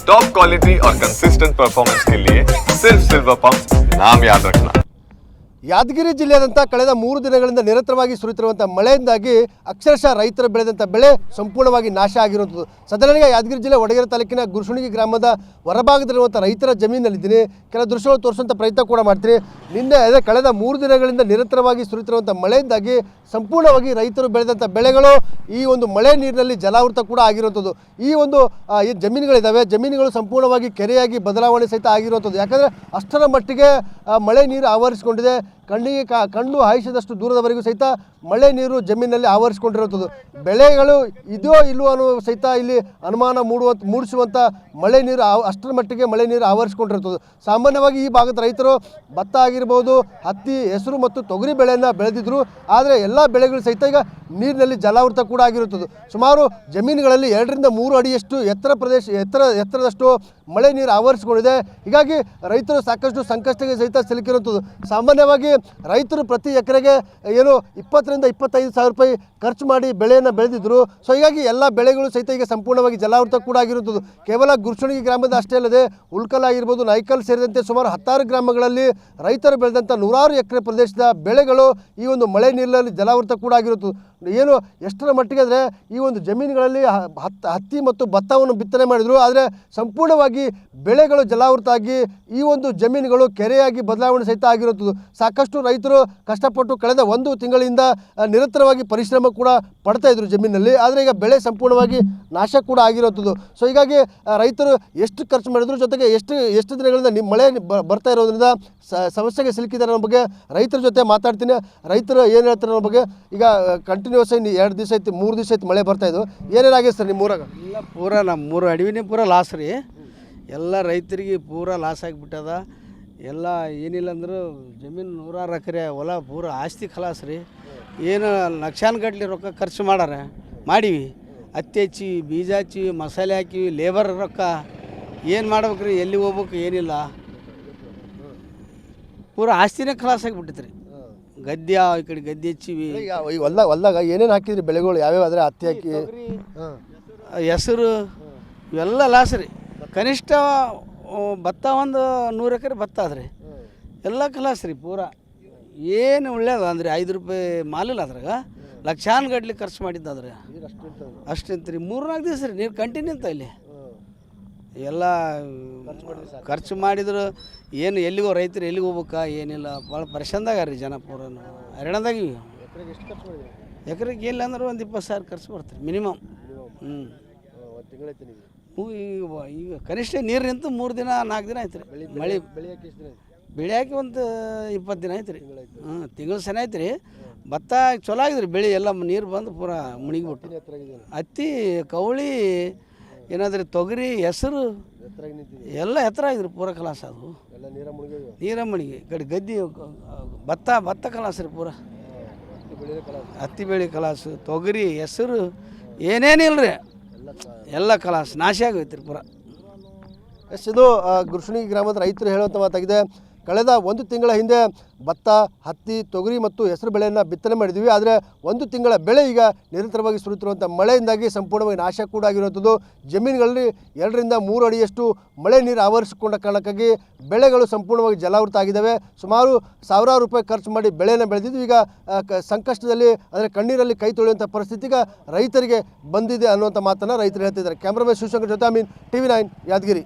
Top quality और consistent performance के लिए सिर्फ सिल्वर पंप नाम याद रखना। ಯಾದಗಿರಿ ಜಿಲ್ಲೆಯಾದಂಥ ಕಳೆದ 3 ದಿನಗಳಿಂದ ನಿರಂತರವಾಗಿ ಸುರಿತಿರುವಂಥ ಮಳೆಯಿಂದಾಗಿ ಅಕ್ಷರಶಃ ರೈತರು ಬೆಳೆದಂಥ ಬೆಳೆ ಸಂಪೂರ್ಣವಾಗಿ ನಾಶ ಆಗಿರುವಂಥದ್ದು. ಸದನಕ್ಕೆ ಯಾದಗಿರಿ ಜಿಲ್ಲೆ ವಡಗೇರ ತಾಲೂಕಿನ ಗುರುಸುಣಗಿ ಗ್ರಾಮದ ಹೊರಭಾಗದಲ್ಲಿರುವಂಥ ರೈತರ ಜಮೀನಲ್ಲಿದ್ದೀನಿ. ಕೆಲ ದೃಶ್ಯಗಳು ತೋರಿಸುವಂಥ ಪ್ರಯತ್ನ ಕೂಡ ಮಾಡ್ತೀನಿ. ನಿನ್ನೆ ಅದೇ ಕಳೆದ 3 ದಿನಗಳಿಂದ ನಿರಂತರವಾಗಿ ಸುರಿತಿರುವಂಥ ಮಳೆಯಿಂದಾಗಿ ಸಂಪೂರ್ಣವಾಗಿ ರೈತರು ಬೆಳೆದಂಥ ಬೆಳೆಗಳು ಈ ಒಂದು ಮಳೆ ನೀರಿನಲ್ಲಿ ಜಲಾವೃತ ಕೂಡ ಆಗಿರುವಂಥದ್ದು. ಈ ಒಂದು ಏನು ಜಮೀನುಗಳಿದ್ದಾವೆ, ಜಮೀನುಗಳು ಸಂಪೂರ್ಣವಾಗಿ ಕೆರೆಯಾಗಿ ಬದಲಾವಣೆ ಸಹಿತ ಆಗಿರುವಂಥದ್ದು. ಯಾಕಂದರೆ ಅಷ್ಟರ ಮಟ್ಟಿಗೆ ಮಳೆ ನೀರು ಆವರಿಸಿಕೊಂಡಿದೆ. ಕಣ್ಣು ಹಾಯಿಸಿದಷ್ಟು ದೂರದವರೆಗೂ ಸಹಿತ ಮಳೆ ನೀರು ಜಮೀನಿನಲ್ಲಿ ಆವರಿಸಿಕೊಂಡಿರುವಂಥದ್ದು. ಬೆಳೆಗಳು ಇದೋ ಇಲ್ಲವೋ ಅನ್ನೋ ಸಹಿತ ಇಲ್ಲಿ ಅನುಮಾನ ಮೂಡಿಸುವಂಥ ಮಳೆ ನೀರು ಅಷ್ಟರ ಮಟ್ಟಿಗೆ ಮಳೆ ನೀರು ಆವರಿಸಿಕೊಂಡಿರುತ್ತದೆ. ಸಾಮಾನ್ಯವಾಗಿ ಈ ಭಾಗದ ರೈತರು ಭತ್ತ ಆಗಿರ್ಬೋದು, ಹತ್ತಿ, ಹೆಸರು ಮತ್ತು ತೊಗರಿ ಬೆಳೆಯನ್ನು ಬೆಳೆದಿದ್ದರು. ಆದರೆ ಎಲ್ಲ ಬೆಳೆಗಳು ಸಹಿತ ಈಗ ನೀರಿನಲ್ಲಿ ಜಲಾವೃತ ಕೂಡ ಆಗಿರುತ್ತದೆ. ಸುಮಾರು ಜಮೀನುಗಳಲ್ಲಿ 2 ರಿಂದ 3 ಅಡಿಯಷ್ಟು ಎತ್ತರದಷ್ಟು ಮಳೆ ನೀರು ಆವರಿಸಿಕೊಂಡಿದೆ. ಹೀಗಾಗಿ ರೈತರು ಸಾಕಷ್ಟು ಸಂಕಷ್ಟಕ್ಕೆ ಸಹಿತ ಸಿಲುಕಿರುವಂಥದ್ದು. ಸಾಮಾನ್ಯವಾಗಿ ರೈತರು ಪ್ರತಿ ಎಕರೆಗೆ ಏನು 20 ರಿಂದ 25 ಸಾವಿರ ರೂಪಾಯಿ ಖರ್ಚು ಮಾಡಿ ಬೆಳೆಯನ್ನು ಬೆಳೆದಿದ್ದರು. ಸೊ ಹೀಗಾಗಿ ಎಲ್ಲ ಬೆಳೆಗಳು ಸಹಿತ ಈಗ ಸಂಪೂರ್ಣವಾಗಿ ಜಲಾವೃತ ಕೂಡ ಆಗಿರುತ್ತದೆ. ಕೇವಲ ಗುರುಸುಣಗಿ ಗ್ರಾಮದ ಅಷ್ಟೇ ಅಲ್ಲದೆ ಉಳ್ಕಲ್ ಆಗಿರ್ಬೋದು, ನಾಯ್ಕಲ್ ಸೇರಿದಂತೆ ಸುಮಾರು 16 ಗ್ರಾಮಗಳಲ್ಲಿ ರೈತರು ಬೆಳೆದಂಥ 100 ಎಕರೆ ಪ್ರದೇಶದ ಬೆಳೆಗಳು ಈ ಒಂದು ಮಳೆ ನೀರಿನಲ್ಲಿ ಜಲಾವೃತ ಕೂಡ ಆಗಿರುತ್ತದೆ. ಏನು ಎಷ್ಟರ ಮಟ್ಟಿಗೆ ಅಂದರೆ ಈ ಒಂದು ಜಮೀನುಗಳಲ್ಲಿ ಹತ್ತಿ ಮತ್ತು ಭತ್ತವನ್ನು ಬಿತ್ತನೆ ಮಾಡಿದರು. ಆದರೆ ಸಂಪೂರ್ಣವಾಗಿ ಬೆಳೆಗಳು ಜಲಾವೃತ ಆಗಿ ಈ ಒಂದು ಜಮೀನುಗಳು ಕೆರೆಯಾಗಿ ಬದಲಾವಣೆ ಸಹಿತ ಆಗಿರುತ್ತದೆ. ಸಾಕಷ್ಟು ರೈತರು ಕಷ್ಟಪಟ್ಟು ಕಳೆದ 1 ತಿಂಗಳಿಂದ ನಿರಂತರವಾಗಿ ಪರಿಶ್ರಮ ಕೂಡ ಪಡ್ತಾಯಿದ್ರು ಜಮೀನಲ್ಲಿ. ಆದರೆ ಈಗ ಬೆಳೆ ಸಂಪೂರ್ಣವಾಗಿ ನಾಶ ಕೂಡ ಆಗಿರುವಂಥದ್ದು. ಸೊ ಹೀಗಾಗಿ ರೈತರು ಎಷ್ಟು ಖರ್ಚು ಮಾಡಿದ್ರು, ಜೊತೆಗೆ ಎಷ್ಟು ದಿನಗಳಿಂದ ಮಳೆ ಬರ್ತಾ ಇರೋದ್ರಿಂದ ಸಮಸ್ಯೆಗೆ ಸಿಲುಕಿದ್ದಾರೆ ಅನ್ನೋ ಬಗ್ಗೆ ರೈತರ ಜೊತೆ ಮಾತಾಡ್ತೀನಿ. ರೈತರು ಏನು ಹೇಳ್ತಾರೆ ಅನ್ನೋ ಬಗ್ಗೆ. ಈಗ ಕಂಟಿನ್ಯೂಸ್ ಆಗಿ 2 ದಿವಸ ಆಯ್ತು, 3 ದಿವಸ ಆಯ್ತು ಮಳೆ ಬರ್ತಾಯಿದ್ದು. ಏನೇನಾಗಿದೆ ಸರ್ ನಿಮ್ಮ ಊರಾಗ? ಇಲ್ಲ, ಪೂರ ನಮ್ಮ ಊರು ಅಡವಿನೇ ಪೂರ ಲಾಸ್ ರೀ. ಎಲ್ಲ ರೈತರಿಗೆ ಪೂರ ಲಾಸ್ ಆಗಿಬಿಟ್ಟದ. ಎಲ್ಲ ಏನಿಲ್ಲ ಅಂದರೂ ಜಮೀನು 100 ಎಕರೆ ಹೊಲ ಪೂರ ಆಸ್ತಿ ಖಲಾಸ್ ರೀ. ಏನು ಲಕ್ಷಾನುಗಟ್ಲೆ ರೊಕ್ಕ ಖರ್ಚು ಮಾಡೀವಿ. ಹತ್ತಿ ಹಚ್ಚಿ, ಬೀಜ ಹಚ್ಚಿ, ಮಸಾಲೆ ಹಾಕಿವಿ, ಲೇಬರ್ ರೊಕ್ಕ ಏನು ಮಾಡ್ಬೇಕು ರೀ, ಎಲ್ಲಿ ಹೋಗ್ಬೇಕು ಏನಿಲ್ಲ. ಪೂರ ಆಸ್ತಿನೇ ಖಲಾಸ್ ಆಗಿಬಿಟ್ಟೈತೆ ರೀ. ಗದ್ದೆ ಈ ಕಡೆ ಗದ್ದೆ ಹಚ್ಚಿವಿ. ಈ ಹೊಲ್ದಾಗ ಏನೇನು ಹಾಕಿದ್ರಿ ಬೆಳೆಗಳು ಯಾವ್ಯಾವ? ಆದರೆ ಹತ್ತಿ ಹಾಕಿ, ಹೆಸರು ಇವೆಲ್ಲ ಲಾಸ್ ರೀ. ಕನಿಷ್ಠ ಭತ್ತ ಒಂದು 100 ಎಕರೆ ಭತ್ತ ಆದ್ರಿ. ಎಲ್ಲ ಖಲಾಸ್ ರೀ ಪೂರ. ಏನು ಒಳ್ಳೇದು ಅಂದರೆ 5 ರೂಪಾಯಿ ಮಾಲಿಲ್ಲ ಅದ್ರಾಗ ಲಕ್ಷಾನುಗಟ್ಲೆ ಖರ್ಚು ಮಾಡಿದ್ದಾದ್ರೆ ಅಷ್ಟಂತ ರೀ. 3-4 ದಿವಸ ರೀ ನೀರು ಕಂಟಿನ್ಯೂ ಅಂತ ಇಲ್ಲಿ ಎಲ್ಲ ಖರ್ಚು ಮಾಡಿದ್ರು. ಏನು ಎಲ್ಲಿಗೋ ರೈತರು ಎಲ್ಲಿಗೆ ಹೋಗ್ಬೇಕಾ ಏನಿಲ್ಲ, ಭಾಳ ಪರಿಶಾನದಾಗ ರೀ ಜನ. ಪೂರ ಹೈರಾಣದಾಗಿವಿ. ಎಕರೆಗೆ ಇಲ್ಲ ಅಂದ್ರೆ ಒಂದು 20 ಸಾವಿರ ಖರ್ಚು ಬರ್ತಾರೆ ಮಿನಿಮಮ್. ಈಗ ಕನಿಷ್ಠ ನೀರು ನಿಂತು 3 ದಿನ 4 ದಿನ ಆಯ್ತು ರೀ. ಮಳೆ ಬೆಳೆ ಹಾಕಿ ಒಂದು 20 ದಿನ ಆಯ್ತು ರೀ. ತಿಂಗಳು ಸನ ಆಯ್ತು ರೀ. ಭತ್ತ ಚಲೋ ಆಗಿದ್ರಿ, ಬೆಳೆ ಎಲ್ಲ ನೀರು ಬಂದು ಪೂರ ಮುಳುಗಿಬಿಟ್ಟು. ಹತ್ತಿ, ಕವಳಿ, ಏನಾದ್ರೂ ತೊಗರಿ, ಹೆಸರು ಎಲ್ಲ ಎತ್ತರ ಆಗಿದ್ರಿ. ಪೂರ ಕಲಾಸ ಅದು ನೀರ ಮುಳುಗಿ. ಕಡೆ ಗದ್ದೆ ಭತ್ತ ಕಲಾಸ ರೀ ಪೂರ. ಹತ್ತಿ ಬೆಳೆ ಕಲಾಸು, ತೊಗರಿ, ಹೆಸರು ಏನೇನಿಲ್ಲ ರೀ, ಎಲ್ಲ ಕಲಾಸ ನಾಶ ಆಗೋಯ್ತು ರೀ ಪೂರ. ಇದು ಗುರುಸುಣಗಿ ಗ್ರಾಮದ ರೈತರು ಹೇಳುವಂಥ ಮಾತಾಗಿದೆ. ಕಳೆದ 1 ತಿಂಗಳ ಹಿಂದೆ ಭತ್ತ, ಹತ್ತಿ, ತೊಗರಿ ಮತ್ತು ಹೆಸರು ಬೆಳೆಯನ್ನು ಬಿತ್ತನೆ ಮಾಡಿದ್ವಿ. ಆದರೆ 1 ತಿಂಗಳ ಬೆಳೆ ಈಗ ನಿರಂತರವಾಗಿ ಸುರಿತಿರುವಂಥ ಮಳೆಯಿಂದಾಗಿ ಸಂಪೂರ್ಣವಾಗಿ ನಾಶ ಕೂಡ ಆಗಿರುವಂಥದ್ದು. ಜಮೀನುಗಳಲ್ಲಿ 2 ರಿಂದ 3 ಅಡಿಯಷ್ಟು ಮಳೆ ನೀರು ಆವರಿಸಿಕೊಂಡ ಕಾರಣಕ್ಕಾಗಿ ಬೆಳೆಗಳು ಸಂಪೂರ್ಣವಾಗಿ ಜಲಾವೃತ ಆಗಿದ್ದಾವೆ. ಸುಮಾರು 1000 ರೂಪಾಯಿ ಖರ್ಚು ಮಾಡಿ ಬೆಳೆಯನ್ನು ಬೆಳೆದಿದ್ದು ಈಗ ಸಂಕಷ್ಟದಲ್ಲಿ, ಅಂದರೆ ಕಣ್ಣೀರಲ್ಲಿ ಕೈ ತೊಳೆಯುವಂಥ ಪರಿಸ್ಥಿತಿ ಈಗ ರೈತರಿಗೆ ಬಂದಿದೆ ಅನ್ನುವಂಥ ಮಾತನ್ನು ರೈತರು ಹೇಳ್ತಿದ್ದಾರೆ. ಕ್ಯಾಮ್ರಾಮನ್ ಶಿವಶಂಕರ್ ಜೊತೆ ಅಮೀನ್, TV9 ಯಾದಗಿರಿ.